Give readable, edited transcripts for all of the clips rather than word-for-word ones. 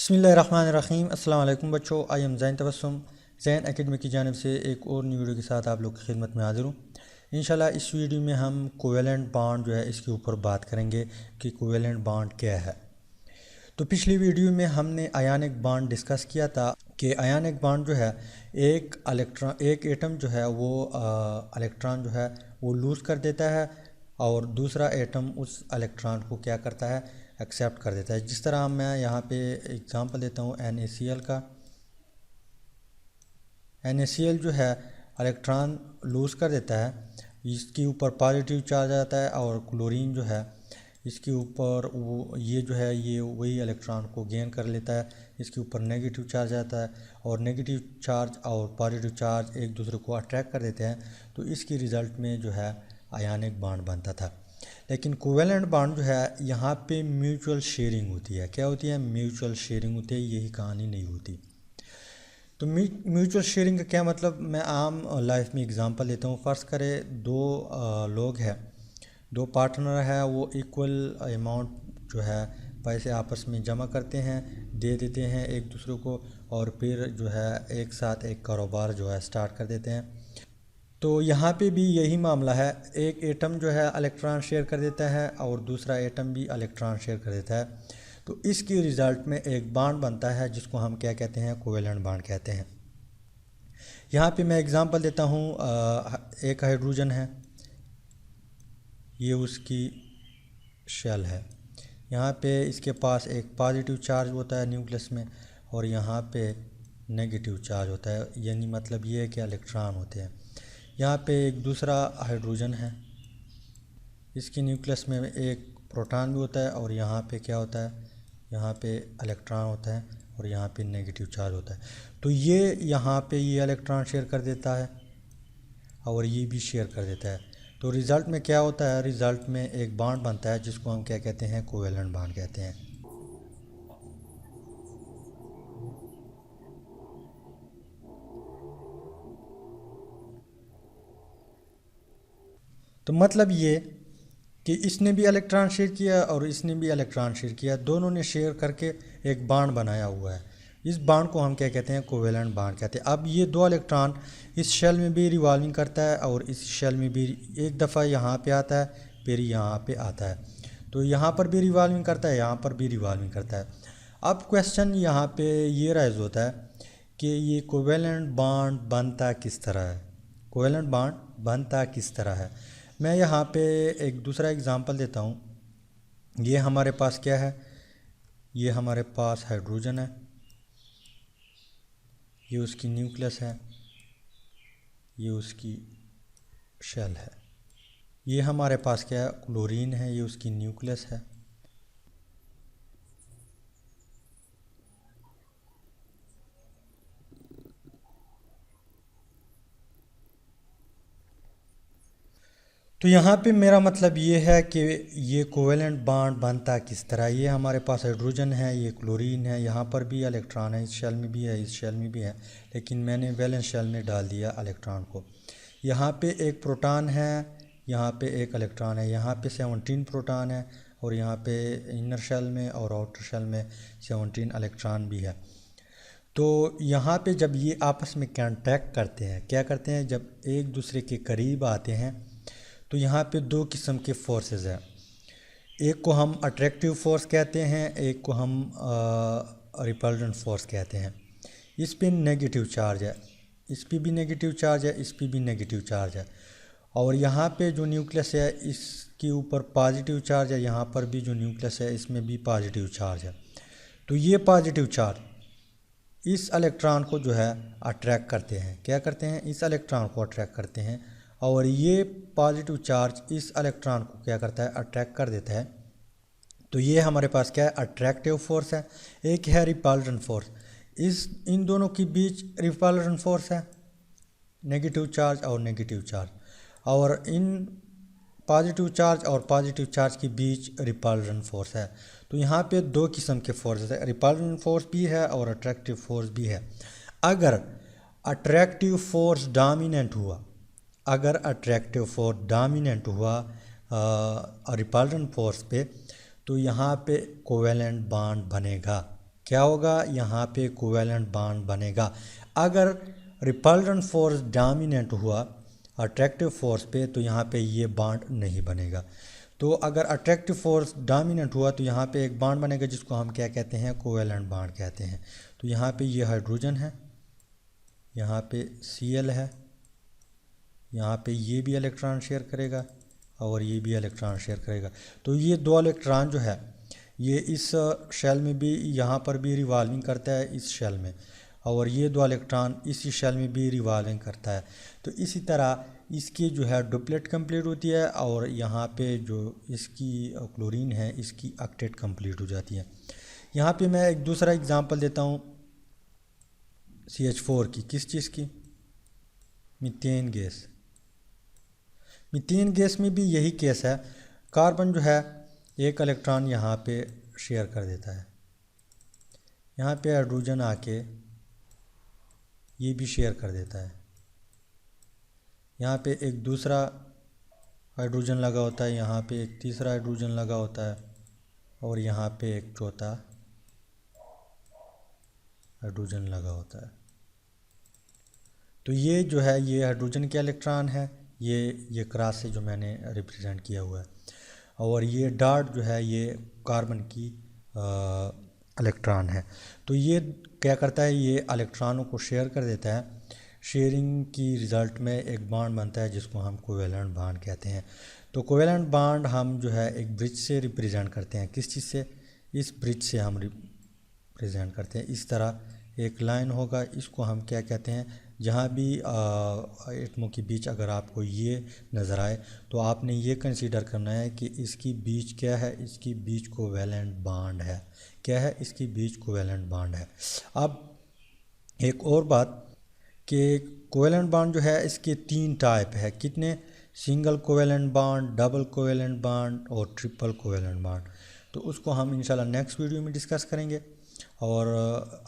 बिस्मिल्लाहिर्रहमानिर्रहीम। अस्सलाम वालेकुम बच्चों, I am Zain Tabassum Zain Academy की जानिब से एक और न्यू वीडियो के साथ आप लोग की खिदमत में हाज़िर हूँ। इंशाल्लाह इस वीडियो में हम कोवेलेंट बॉन्ड जो है इसके ऊपर बात करेंगे कि कोवेलेंट बॉन्ड क्या है। तो पिछली वीडियो में हमने आयनिक बॉन्ड डिस्कस किया था कि आयनिक बॉन्ड जो है एक एटम जो है वो इलेक्ट्रॉन जो है वो लूज़ कर देता है और दूसरा एटम उस इलेक्ट्रॉन को क्या करता है, एक्सेप्ट कर देता है। जिस तरह मैं यहाँ पे एग्जांपल देता हूँ NaCl का। NaCl जो है इलेक्ट्रॉन लूज़ कर देता है, इसके ऊपर पॉजिटिव चार्ज आता है, और क्लोरीन जो है इसके ऊपर वो ये जो है ये वही इलेक्ट्रॉन को गेन कर लेता है, इसके ऊपर नेगेटिव चार्ज आता है और नेगेटिव चार्ज और पॉजिटिव चार्ज एक दूसरे को अट्रैक्ट कर देते हैं। तो इसके रिज़ल्ट में जो है आयनिक बॉन्ड बनता था। लेकिन कोवेलेंट बॉन्ड जो है यहाँ पे म्यूचुअल शेयरिंग होती है। क्या होती है? म्यूचुअल शेयरिंग होती है, यही कहानी नहीं होती। तो म्यूचुअल शेयरिंग का क्या मतलब, मैं आम लाइफ में एग्जांपल देता हूँ। फ़र्ज़ करें दो लोग हैं, दो पार्टनर है, वो इक्वल अमाउंट जो है पैसे आपस में जमा करते हैं, दे देते हैं एक दूसरे को, और फिर जो है एक साथ एक कारोबार जो है स्टार्ट कर देते हैं। तो यहाँ पे भी यही मामला है, एक एटम जो है इलेक्ट्रॉन शेयर कर देता है और दूसरा एटम भी इलेक्ट्रॉन शेयर कर देता है। तो इसके रिज़ल्ट में एक बॉन्ड बनता है जिसको हम क्या कहते हैं, कोवेलेंट बॉन्ड कहते हैं। यहाँ पे मैं एग्जांपल देता हूँ, एक हाइड्रोजन है, ये उसकी शेल है। यहाँ पे इसके पास एक पॉजिटिव चार्ज होता है न्यूक्लियस में, और यहाँ पे नेगेटिव चार्ज होता है, यानी मतलब ये है कि इलेक्ट्रॉन होते हैं। यहाँ पे एक दूसरा हाइड्रोजन है, इसकी न्यूक्लियस में एक प्रोटॉन भी होता है, और यहाँ पे क्या होता है, यहाँ पे इलेक्ट्रॉन होता है और यहाँ पे नेगेटिव चार्ज होता है। तो ये यहाँ पे ये इलेक्ट्रॉन शेयर कर देता है और ये भी शेयर कर देता है। तो रिज़ल्ट में क्या होता है, रिज़ल्ट में एक बॉन्ड बनता है जिसको हम क्या कहते हैं, कोवेलेंट बॉन्ड कहते हैं। तो मतलब ये कि इसने भी इलेक्ट्रॉन शेयर किया और इसने भी इलेक्ट्रॉन शेयर किया, दोनों ने शेयर करके एक बॉन्ड बनाया हुआ है। इस बॉन्ड को हम क्या कहते हैं, कोवेलेंट बॉन्ड कहते हैं। अब ये दो इलेक्ट्रॉन इस शेल में भी रिवॉल्विंग करता है और इस शेल में भी एक दफ़ा यहाँ पे आता है, फिर यहाँ पे आता है। तो यहाँ पर भी रिवॉल्विंग करता है, यहाँ पर भी रिवॉल्विंग करता है। अब क्वेश्चन यहाँ पे ये राइज होता है कि ये कोवेलेंट बॉन्ड बनता किस तरह है, कोवेलेंट बॉन्ड बनता किस तरह है। मैं यहाँ पे एक दूसरा एग्जांपल देता हूँ। ये हमारे पास क्या है, ये हमारे पास हाइड्रोजन है, ये उसकी न्यूक्लियस है, ये उसकी शेल है। ये हमारे पास क्या है, क्लोरीन है, ये उसकी न्यूक्लियस है। तो यहाँ पे मेरा मतलब ये है कि ये कोवेलेंट बॉन्ड बनता किस तरह। ये हमारे पास हाइड्रोजन है, ये क्लोरीन है, यहाँ पर भी इलेक्ट्रॉन है, इस शेल में भी है, इस शेल में भी है, लेकिन मैंने वैलेंस शेल में डाल दिया इलेक्ट्रॉन को। यहाँ पे एक प्रोटॉन है, यहाँ पे एक इलेक्ट्रॉन है, यहाँ पे 17 प्रोटॉन है, और यहाँ पे इनर शेल में और आउटर शेल में 17 इलेक्ट्रॉन भी है। तो यहाँ पे जब ये आपस में कांटेक्ट करते हैं, क्या करते हैं, जब एक दूसरे के करीब आते हैं, तो यहाँ पे दो किस्म के फोर्सेस हैं। एक को हम अट्रैक्टिव फोर्स कहते हैं, एक को हम रिपल्जेंट फोर्स कहते हैं। इस पे नेगेटिव चार्ज है, इस पे भी नेगेटिव चार्ज है, इस पे भी नेगेटिव चार्ज है, और यहाँ पे जो न्यूक्लियस है इसके ऊपर पॉजिटिव चार्ज है, यहाँ पर भी जो न्यूक्लियस है इसमें भी पॉजिटिव चार्ज है। तो ये पॉजिटिव चार्ज इस इलेक्ट्रॉन को जो है अट्रैक्ट करते हैं, क्या करते हैं, इस इलेक्ट्रॉन को अट्रैक्ट करते हैं, और ये पॉजिटिव चार्ज इस इलेक्ट्रॉन को क्या करता है, अट्रैक्ट कर देता है। तो ये हमारे पास क्या है, अट्रैक्टिव फोर्स है। एक है रिपल्जेंट फोर्स, इन दोनों के बीच रिपल्जेंट फोर्स है, नेगेटिव चार्ज और नेगेटिव चार्ज, और इन पॉजिटिव चार्ज और पॉजिटिव चार्ज के बीच रिपल्जेंट फोर्स है। तो यहाँ पे दो किस्म के फोर्स है, रिपल्जेंट फोर्स भी है और अट्रैक्टिव फोर्स भी है। अगर अट्रैक्टिव फोर्स डोमिनेंट हुआ, अगर अट्रैक्टिव फोर्स डोमिनेंट हुआ रिपल्जेंट फोर्स पे, तो यहाँ पे कोवेलेंट बॉन्ड बनेगा। क्या होगा, यहाँ पे कोवेलेंट बॉन्ड बनेगा। अगर रिपल्जेंट फोर्स डोमिनेंट हुआ अट्रैक्टिव फोर्स पे तो यहाँ पे ये बॉन्ड नहीं बनेगा। तो अगर अट्रैक्टिव फोर्स डोमिनेंट हुआ तो यहाँ पे एक बॉन्ड बनेगा जिसको हम क्या कहते हैं, कोवेलेंट बॉन्ड कहते हैं। तो यहाँ पे ये हाइड्रोजन है, यहाँ पे Cl है, यहाँ पे ये भी इलेक्ट्रॉन शेयर करेगा और ये भी इलेक्ट्रॉन शेयर करेगा। तो ये दो इलेक्ट्रॉन जो है ये इस शेल में भी, यहाँ पर भी रिवॉल्विंग करता है इस शेल में, और ये दो इलेक्ट्रॉन इसी शेल में भी रिवॉल्विंग करता है। तो इसी तरह इसकी जो है डुप्लेट कंप्लीट होती है और यहाँ पे जो इसकी क्लोरीन है इसकी ऑक्टेट कंप्लीट हो जाती है। यहाँ पे मैं एक दूसरा एग्जांपल देता हूँ CH4 की। किस चीज़ की? Methane gas. मीथेन गैस में भी यही केस है, कार्बन जो है एक इलेक्ट्रॉन यहाँ पे शेयर कर देता है, यहाँ पे हाइड्रोजन आके ये भी शेयर कर देता है, यहाँ पे एक दूसरा हाइड्रोजन लगा होता है, यहाँ पे एक तीसरा हाइड्रोजन लगा होता है और यहाँ पे एक चौथा हाइड्रोजन लगा होता है। तो ये जो है ये हाइड्रोजन के इलेक्ट्रॉन है, ये क्रॉस से जो मैंने रिप्रेजेंट किया हुआ है, और ये डॉट जो है ये कार्बन की इलेक्ट्रॉन है। तो ये क्या करता है, ये इलेक्ट्रॉनों को शेयर कर देता है। शेयरिंग की रिज़ल्ट में एक बॉन्ड बनता है जिसको हम कोवेलेंट बॉन्ड कहते हैं। तो कोवेलेंट बॉन्ड हम जो है एक ब्रिज से रिप्रेजेंट करते हैं। किस चीज़ से? इस ब्रिज से हम रिप्रेजेंट करते हैं। इस तरह एक लाइन होगा, इसको हम क्या कहते हैं, जहाँ भी एटमों के बीच अगर आपको ये नज़र आए तो आपने ये कंसीडर करना है कि इसकी बीच क्या है, इसकी बीच कोवेलेंट बॉन्ड है। क्या है? इसकी बीच कोवेलेंट बॉन्ड है। अब एक और बात कि कोवेलेंट बॉन्ड जो है इसके 3 टाइप है। कितने? Single covalent bond, double covalent bond और ट्रिपल कोवेलेंट बॉन्ड। तो उसको हम इंशाल्लाह नेक्स्ट वीडियो में डिस्कस करेंगे। और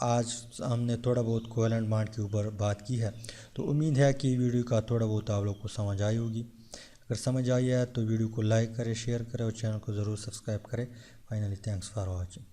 आज हमने थोड़ा बहुत कोवेलेंट बॉन्ड के ऊपर बात की है। तो उम्मीद है कि वीडियो का थोड़ा बहुत आप लोग को समझ आई होगी। अगर समझ आई है तो वीडियो को लाइक करें, शेयर करें और चैनल को ज़रूर सब्सक्राइब करें। Finally thanks for watching.